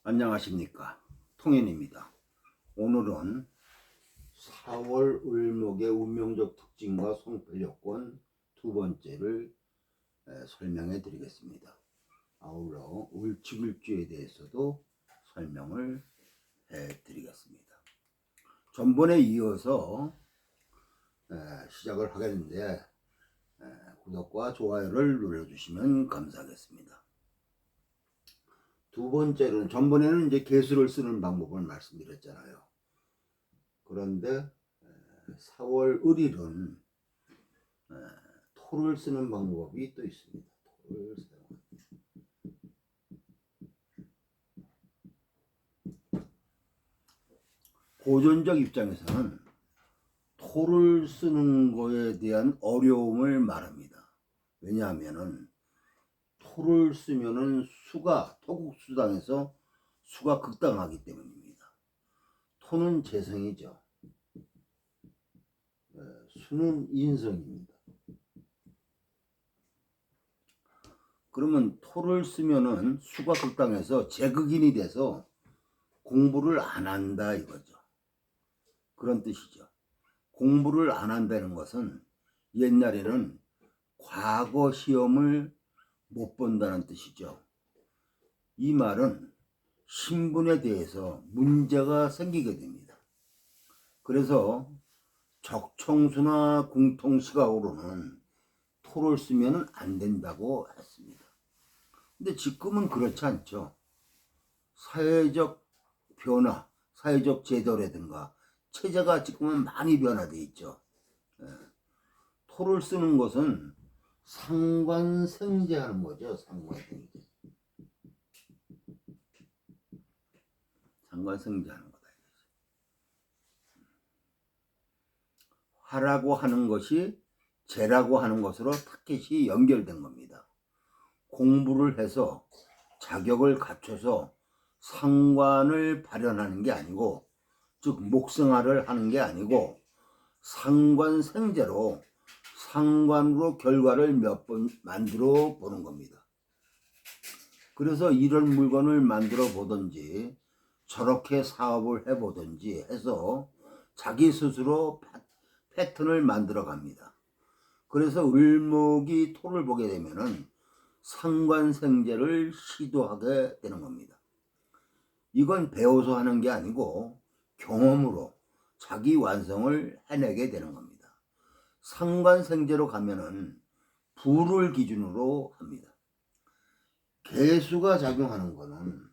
안녕하십니까, 통현입니다. 오늘은 4월 을목의 운명적 특징과 성패 요건 두 번째를 설명해 드리겠습니다. 아울러 을축일주에 대해서도 설명을 해 드리겠습니다. 전번에 이어서 시작을 하겠는데 구독과 좋아요를 눌러주시면 감사하겠습니다. 두 번째로는, 전번에는 이제 개수를 쓰는 방법을 말씀드렸잖아요. 그런데 4월 을일은 토를 쓰는 방법이 또 있습니다. 토를 사용합니다. 고전적 입장에서는 토를 쓰는 거에 대한 어려움을 말합니다. 왜냐하면은 토를 쓰면은 수가 토국수당에서 수가 극당하기 때문입니다. 토는 재성이죠. 수는 인성입니다. 그러면 토를 쓰면은 수가 극당해서 재극인이 돼서 공부를 안 한다 이거죠. 그런 뜻이죠. 공부를 안 한다는 것은 옛날에는 과거 시험을 못 본다는 뜻이죠. 이 말은 신분에 대해서 문제가 생기게 됩니다. 그래서 적청수나 공통시각으로는 토를 쓰면 안 된다고 했습니다. 근데 지금은 그렇지 않죠. 사회적 변화, 사회적 제도라든가 체제가 지금은 많이 변화되어 있죠. 토를 쓰는 것은 상관생제하는 거죠. 상관생제. 상관생제하는 거다. 화라고 하는 것이 재라고 하는 것으로 타켓이 연결된 겁니다. 공부를 해서 자격을 갖춰서 상관을 발현하는 게 아니고, 즉 목생활을 하는 게 아니고 상관생제로 상관으로 결과를 몇 번 만들어 보는 겁니다. 그래서 이런 물건을 만들어 보든지 저렇게 사업을 해보든지 해서 자기 스스로 패턴을 만들어 갑니다. 그래서 을목이 토를 보게 되면은 상관생제를 시도하게 되는 겁니다. 이건 배워서 하는 게 아니고 경험으로 자기 완성을 해내게 되는 겁니다. 상관생제로 가면은 부를 기준으로 합니다. 개수가 작용하는 거는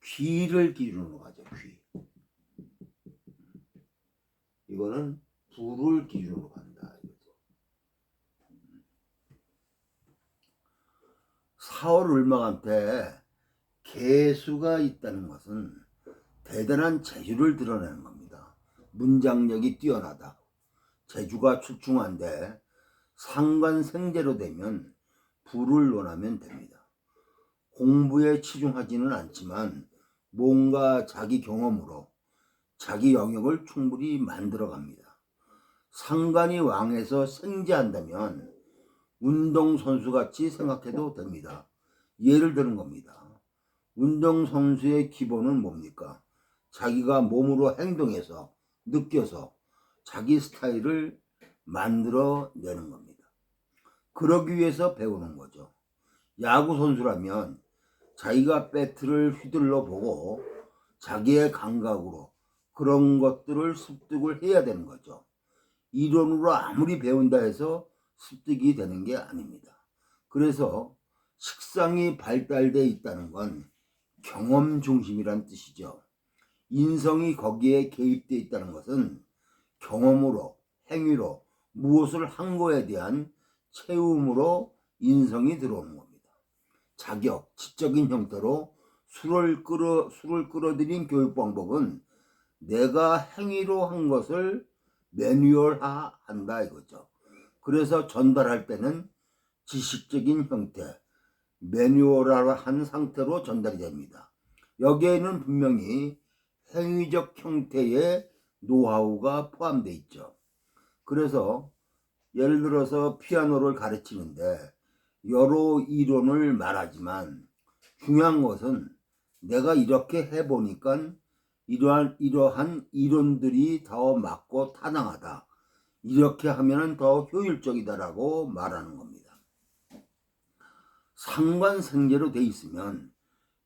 귀를 기준으로 가죠. 귀. 이거는 부를 기준으로 간다. 4월 을목한테 개수가 있다는 것은 대단한 재주를 드러내는 겁니다. 문장력이 뛰어나다. 재주가 출중한데 상관생제로 되면 부를 논하면 됩니다. 공부에 치중하지는 않지만 뭔가 자기 경험으로 자기 영역을 충분히 만들어 갑니다. 상관이 왕에서 생제한다면 운동선수같이 생각해도 됩니다. 예를 드는 겁니다. 운동선수의 기본은 뭡니까? 자기가 몸으로 행동해서 느껴서 자기 스타일을 만들어 내는 겁니다. 그러기 위해서 배우는 거죠. 야구선수라면 자기가 배트를 휘둘러 보고 자기의 감각으로 그런 것들을 습득을 해야 되는 거죠. 이론으로 아무리 배운다 해서 습득이 되는 게 아닙니다. 그래서 식상이 발달되어 있다는 건 경험 중심이란 뜻이죠. 인성이 거기에 개입되어 있다는 것은 경험으로, 행위로, 무엇을 한 거에 대한 체험으로 인성이 들어오는 겁니다. 자격, 지적인 형태로 수를 끌어들인 교육 방법은 내가 행위로 한 것을 매뉴얼화한다 이거죠. 그래서 전달할 때는 지식적인 형태, 매뉴얼화한 상태로 전달이 됩니다. 여기에는 분명히 행위적 형태의 노하우가 포함되어 있죠. 그래서 예를 들어서 피아노를 가르치는데 여러 이론을 말하지만 중요한 것은 내가 이렇게 해보니까 이러한 이론들이 더 맞고 타당하다. 이렇게 하면 더 효율적이다라고 말하는 겁니다. 상관생제로 돼 있으면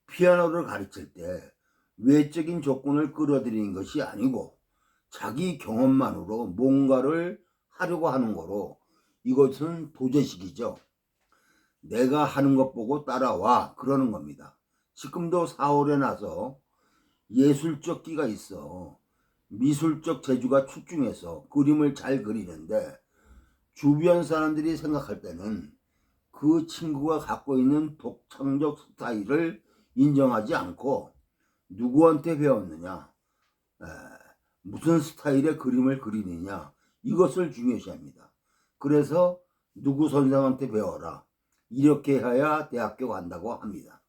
피아노를 가르칠 때 외적인 조건을 끌어들이는 것이 아니고 자기 경험만으로 뭔가를 하려고 하는 거로 이것은 도제식이죠. 내가 하는 것 보고 따라와 그러는 겁니다. 지금도 4월에 나서 예술적 끼가 있어 미술적 재주가 출중해서 그림을 잘 그리는데 주변 사람들이 생각할 때는 그 친구가 갖고 있는 독창적 스타일을 인정하지 않고 누구한테 배웠느냐, 무슨 스타일의 그림을 그리느냐 이것을 중요시합니다. 그래서 누구 선생한테 배워라 이렇게 해야 대학교 간다고 합니다.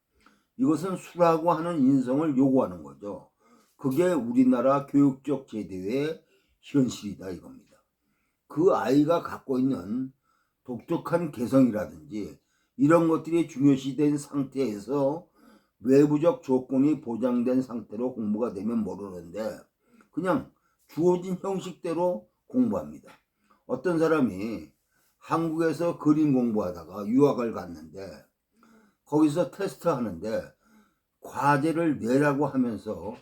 이것은 수라고 하는 인성을 요구하는 거죠. 그게 우리나라 교육적 제도의 현실이다 이겁니다. 그 아이가 갖고 있는 독특한 개성이라든지 이런 것들이 중요시된 상태에서 외부적 조건이 보장된 상태로 공부가 되면 모르는데 그냥 주어진 형식대로 공부합니다. 어떤 사람이 한국에서 그림 공부하다가 유학을 갔는데 거기서 테스트 하는데 과제를 내라고 하면서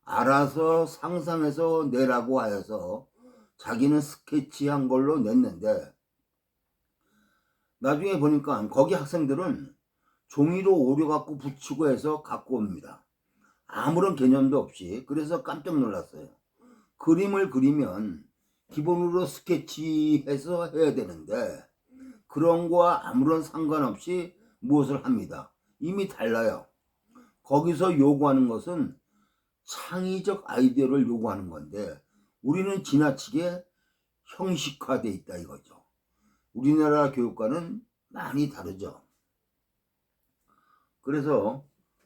알아서 상상해서 내라고 하여서 자기는 스케치한 걸로 냈는데 나중에 보니까 거기 학생들은 종이로 오려 갖고 붙이고 해서 갖고 옵니다. 아무런 개념도 없이. 그래서 깜짝 놀랐어요. 그림을 그리면 기본으로 스케치해서 해야 되는데 그런 거와 아무런 상관없이 무엇을 합니다. 이미 달라요. 거기서 요구하는 것은 창의적 아이디어를 요구하는 건데 우리는 지나치게 형식화되어 있다 이거죠. 우리나라 교육과는 많이 다르죠. 그래서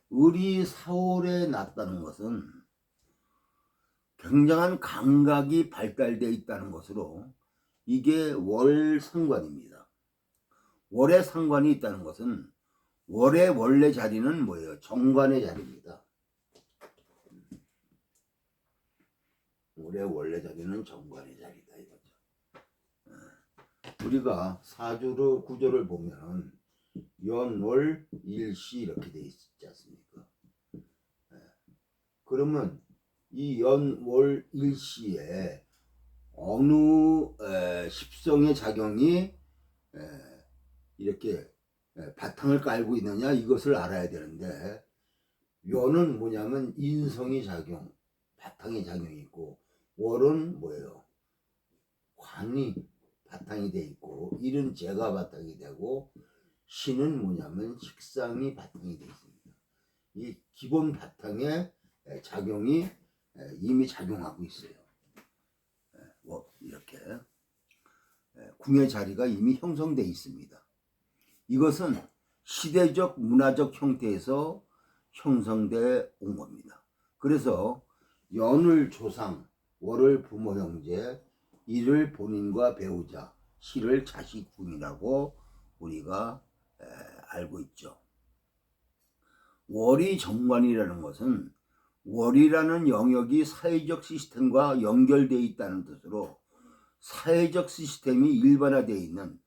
의리 사월에 났다는 것은 굉장한 감각이 발달되어 있다는 것으로 이게 월상관입니다. 월의 상관이 있다는 것은 월의 원래 자리는 뭐예요? 정관의 자리입니다. 월의 원래 자리는 정관의 자리다 이거죠. 우리가 사주로 구조를 보면 연월 일시 이렇게 돼 있지 않습니까? 그러면 이 연월 일시에 어느 십성의 작용이 이렇게 바탕을 깔고 있느냐 이것을 알아야 되는데 연은 뭐냐면 인성이 작용, 바탕의 작용이 있고 월은 뭐예요? 관이 바탕이 돼 있고 일은 재가 바탕이 되고 신은 뭐냐면 식상이 바탕이 돼 있습니다. 이 기본 바탕의 작용이 이미 작용하고 있어요. 이렇게 궁의 자리가 이미 형성되어 있습니다. 이것은 시대적 문화적 형태에서 형성되어 온 겁니다. 그래서 연을 조상, 월을 부모 형제, 일을 본인과 배우자, 시를 자식 군이라고 우리가 알고 있죠. 월이 정관이라는 것은 월이라는 영역이 사회적 시스템과 연결되어 있다는 뜻으로 사회적 시스템이 일반화되어 있는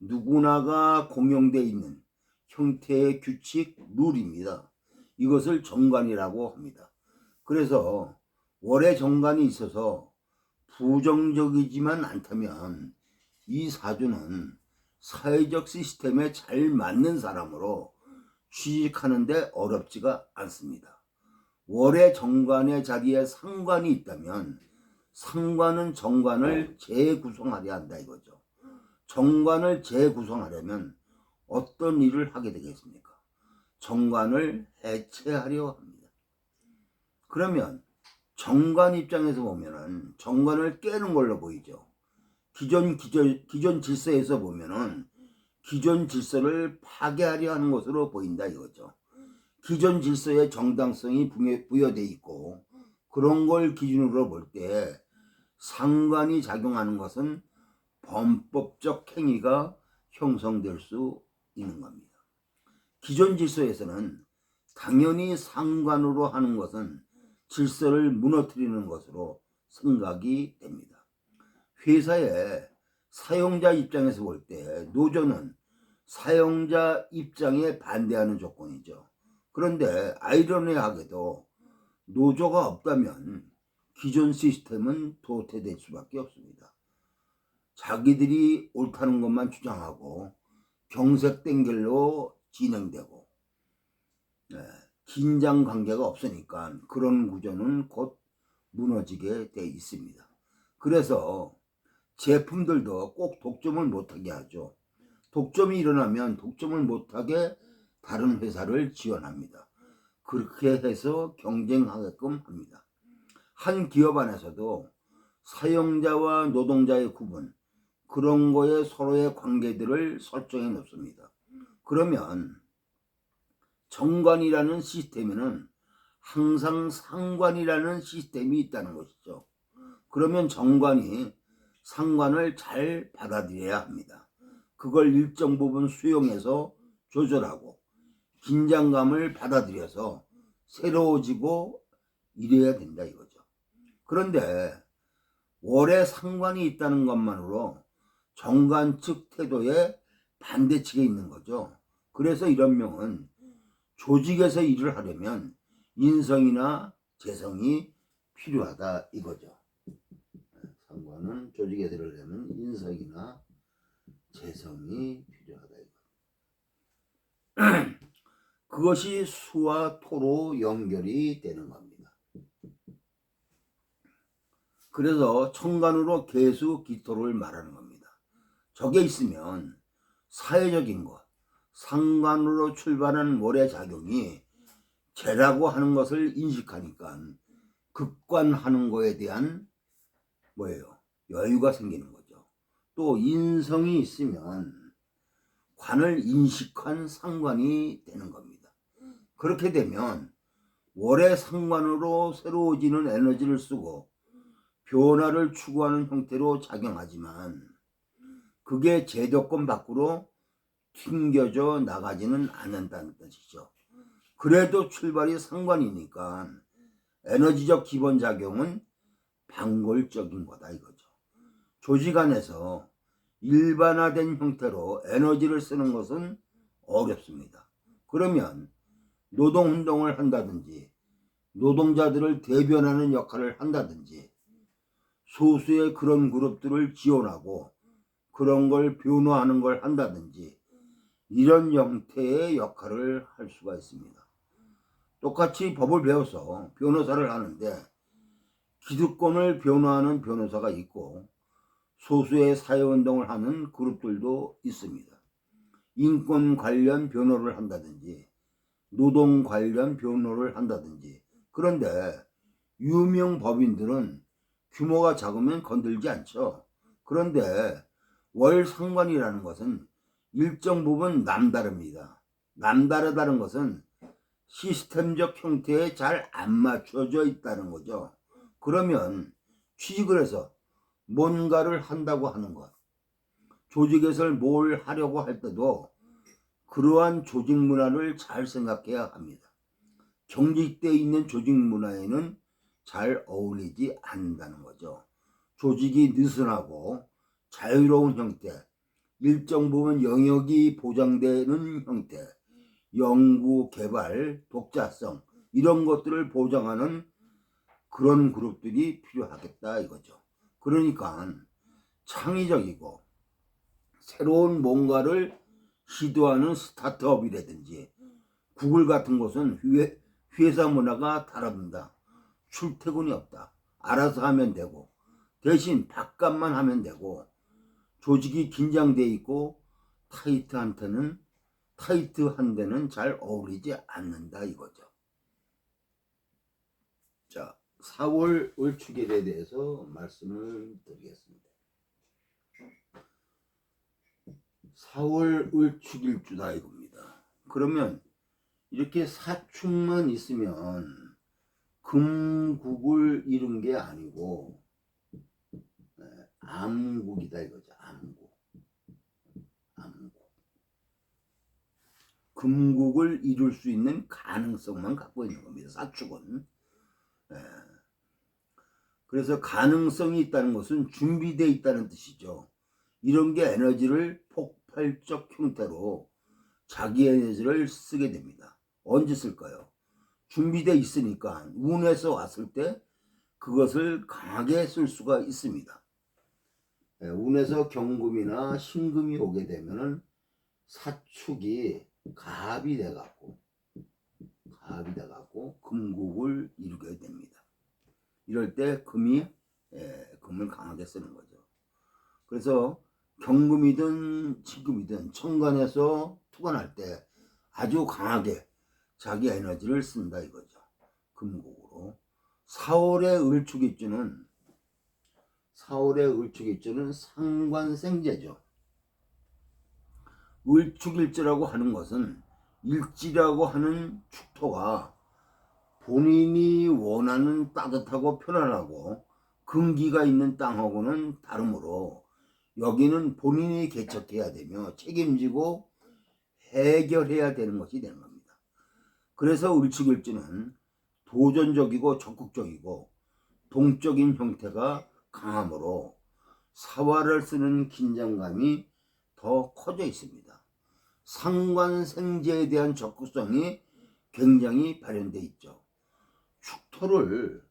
누구나가 공용되어 있는 형태의 규칙, 룰입니다. 이것을 정관이라고 합니다. 그래서 월의 정관이 있어서 부정적이지만 않다면 이 사주는 사회적 시스템에 잘 맞는 사람으로 취직하는데 어렵지가 않습니다. 월의 정관의 자리에 상관이 있다면 상관은 정관을 재구성하려 한다 이거죠. 정관을 재구성하려면 어떤 일을 하게 되겠습니까? 정관을 해체하려 합니다. 그러면 정관 입장에서 보면은 정관을 깨는 걸로 보이죠. 기존 질서에서 보면은 기존 질서를 파괴하려 하는 것으로 보인다 이거죠. 기존 질서의 정당성이 부여되어 있고 그런 걸 기준으로 볼 때 상관이 작용하는 것은 범법적 행위가 형성될 수 있는 겁니다. 기존 질서에서는 당연히 상관으로 하는 것은 질서를 무너뜨리는 것으로 생각이 됩니다. 회사의 사용자 입장에서 볼 때 노조는 사용자 입장에 반대하는 조건이죠. 그런데 아이러니하게도 노조가 없다면 기존 시스템은 도태될 수밖에 없습니다. 자기들이 옳다는 것만 주장하고 경색된 길로 진행되고 긴장 관계가 없으니까 그런 구조는 곧 무너지게 돼 있습니다. 그래서 제품들도 꼭 독점을 못하게 하죠. 독점이 일어나면 독점을 못하게 다른 회사를 지원합니다. 그렇게 해서 경쟁하게끔 합니다. 한 기업 안에서도 사용자와 노동자의 구분, 그런 거에 서로의 관계들을 설정해 놓습니다. 그러면 정관이라는 시스템에는 항상 상관이라는 시스템이 있다는 것이죠. 그러면 정관이 상관을 잘 받아들여야 합니다. 그걸 일정 부분 수용해서 조절하고 긴장감을 받아들여서 새로워지고 이래야 된다 이거죠. 그런데 월에 상관이 있다는 것만으로 정관 측 태도에 반대측에 있는 거죠. 그래서 이런 명은 조직에서 일을 하려면 인성이나 재성이 필요하다 이거죠. 상관은 조직에서 일을 하려면 인성이나 재성이 필요하다 이거. 그것이 수와 토로 연결이 되는 겁니다. 그래서 청간으로 개수 기토를 말하는 겁니다. 저게 있으면 사회적인 것, 상관으로 출발하는 월의 작용이 재라고 하는 것을 인식하니까 극관하는 거에 대한 여유가 생기는 거죠. 또 인성이 있으면 관을 인식한 상관이 되는 겁니다. 그렇게 되면 월의 상관으로 새로워지는 에너지를 쓰고 변화를 추구하는 형태로 작용하지만 그게 제도권 밖으로 튕겨져 나가지는 않는다는 뜻이죠. 그래도 출발이 상관이니까 에너지적 기본작용은 방골적인 거다 이거죠. 조직 안에서 일반화된 형태로 에너지를 쓰는 것은 어렵습니다. 그러면 노동운동을 한다든지 노동자들을 대변하는 역할을 한다든지 소수의 그런 그룹들을 지원하고 그런 걸 변화하는 걸 한다든지 이런 형태의 역할을 할 수가 있습니다. 똑같이 법을 배워서 변호사를 하는데 기득권을 변호하는 변호사가 있고 소수의 사회운동을 하는 그룹들도 있습니다. 인권 관련 변호를 한다든지 노동 관련 변호를 한다든지. 그런데 유명 법인들은 규모가 작으면 건들지 않죠. 그런데 월 상관이라는 것은 일정 부분 남다릅니다. 남다르다는 것은 시스템적 형태에 잘 안 맞춰져 있다는 거죠. 그러면 취직을 해서 뭔가를 한다고 하는 것, 조직에서 뭘 하려고 할 때도 그러한 조직 문화를 잘 생각해야 합니다. 경직되어 있는 조직 문화에는 잘 어울리지 않는다는 거죠. 조직이 느슨하고 자유로운 형태, 일정 부분 영역이 보장되는 형태, 연구, 개발, 독자성 이런 것들을 보장하는 그런 그룹들이 필요하겠다 이거죠. 그러니까 창의적이고 새로운 뭔가를 시도하는 스타트업이라든지 구글 같은 곳은 회사 문화가 다릅니다. 출퇴근이 없다. 알아서 하면 되고 대신 밥값만 하면 되고 조직이 긴장돼 있고 타이트한 데는 잘 어울리지 않는다 이거죠. 자, 4월 을축일에 대해서 말씀을 드리겠습니다. 4월 을축일주다 이겁니다. 그러면 이렇게 사축만 있으면 금국을 이룬 게 아니고 암국이다 이거죠. 암국. 금국을 이룰 수 있는 가능성만 갖고 있는 겁니다. 사축은. 그래서 가능성이 있다는 것은 준비되어 있다는 뜻이죠. 이런 게 에너지를 폭발적 형태로 자기 에너지를 쓰게 됩니다. 언제 쓸까요? 준비되어 있으니까 운에서 왔을 때 그것을 강하게 쓸 수가 있습니다. 운에서 경금이나 신금이 오게 되면은 사축이 갑이 돼갖고 금국을 이루게 됩니다. 이럴 때 금을 강하게 쓰는 거죠. 그래서 경금이든 신금이든 천간에서 투관할 때 아주 강하게 자기 에너지를 쓴다 이거죠. 금국으로. 4월의 을축일주는 상관생재죠. 을축일주라고 하는 것은 일지라고 하는 축토가 본인이 원하는 따뜻하고 편안하고 금기가 있는 땅하고는 다르므로 여기는 본인이 개척해야 되며 책임지고 해결해야 되는 것이 되는 겁니다. 그래서 을축일주는 도전적이고 적극적이고 동적인 형태가 강하므로 사화를 쓰는 긴장감이 더 커져 있습니다. 상관생재에 대한 적극성이 굉장히 발현되어 있죠. 축토를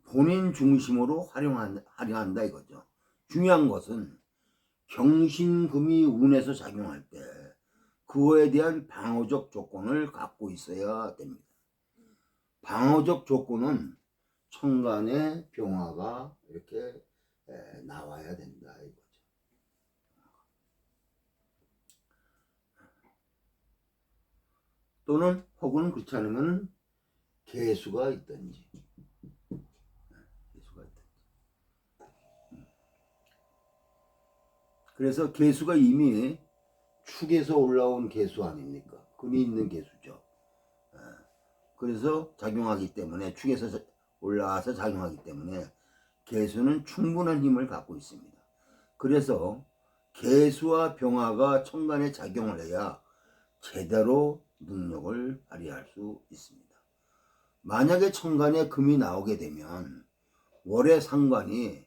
본인 중심으로 활용한다 이거죠. 중요한 것은 경신금이 운에서 작용할 때 그거에 대한 방어적 조건을 갖고 있어야 됩니다. 방어적 조건은 천간에 병화가 이렇게 나와야 된다 이거죠. 또는 혹은 그렇지 않으면 개수가 있든지. 그래서 개수가 이미 축에서 올라온 개수 아닙니까? 금이 있는 개수죠. 그래서 작용하기 때문에 축에서 올라와서 작용하기 때문에 개수는 충분한 힘을 갖고 있습니다. 그래서 개수와 병화가 천간에 작용을 해야 제대로 능력을 발휘할 수 있습니다. 만약에 천간에 금이 나오게 되면 월의 상관이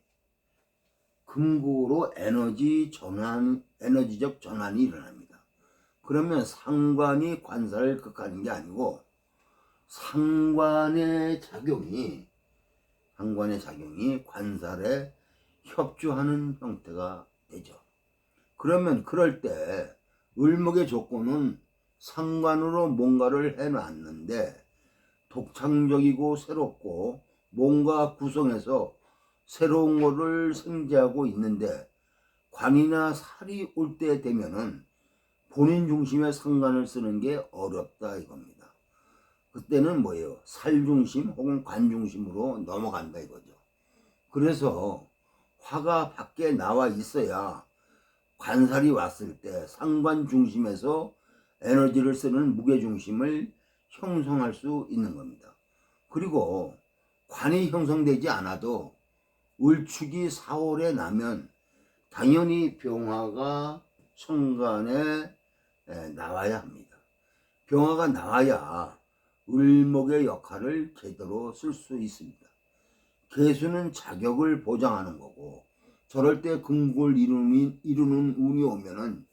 금국으로 에너지적 전환이 일어납니다. 그러면 상관이 관사를 극하는 게 아니고 상관의 작용이 관살에 협조하는 형태가 되죠. 그러면 그럴 때 을목의 조건은 상관으로 뭔가를 해놨는데 독창적이고 새롭고 뭔가 구성해서 새로운 거를 생재하고 있는데 관이나 살이 올 때 되면은 본인 중심의 상관을 쓰는 게 어렵다 이겁니다. 그때는 뭐예요? 살 중심 혹은 관 중심으로 넘어간다 이거죠. 그래서 화가 밖에 나와 있어야 관살이 왔을 때 상관 중심에서 에너지를 쓰는 무게 중심을 형성할 수 있는 겁니다. 그리고 관이 형성되지 않아도 을축이 4월에 나면 당연히 병화가 천간에 나와야 합니다. 병화가 나와야 을목의 역할을 제대로 쓸 수 있습니다. 개수는 자격을 보장하는 거고 저럴 때 금국을 이루는 운이 오면은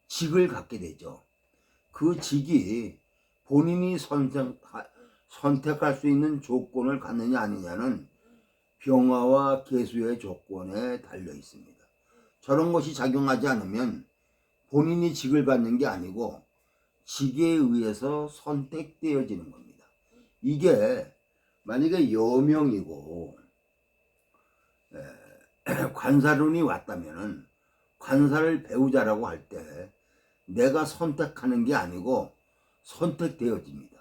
직을 갖게 되죠. 그 직이 본인이 선택할 수 있는 조건을 갖느냐 아니냐는 병화와 개수의 조건에 달려 있습니다. 저런 것이 작용하지 않으면 본인이 직을 받는 게 아니고 직에 의해서 선택되어지는 겁니다. 이게 만약에 여명이고 관사론이 왔다면은 관사를 배우자라고 할 때 내가 선택하는 게 아니고 선택되어집니다.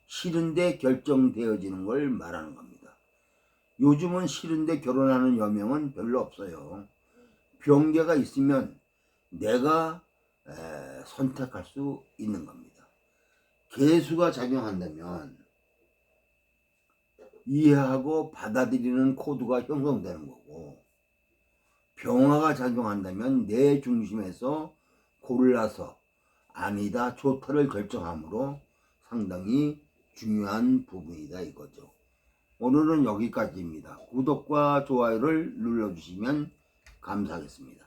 싫은데 결정되어지는 걸 말하는 겁니다. 요즘은 싫은데 결혼하는 여명은 별로 없어요. 병계가 있으면 내가 선택할 수 있는 겁니다. 개수가 작용한다면 이해하고 받아들이는 코드가 형성되는 거고 병화가 작용한다면 내 중심에서 골라서 아니다, 좋다를 결정함으로 상당히 중요한 부분이다 이거죠. 오늘은 여기까지입니다. 구독과 좋아요를 눌러주시면 감사하겠습니다.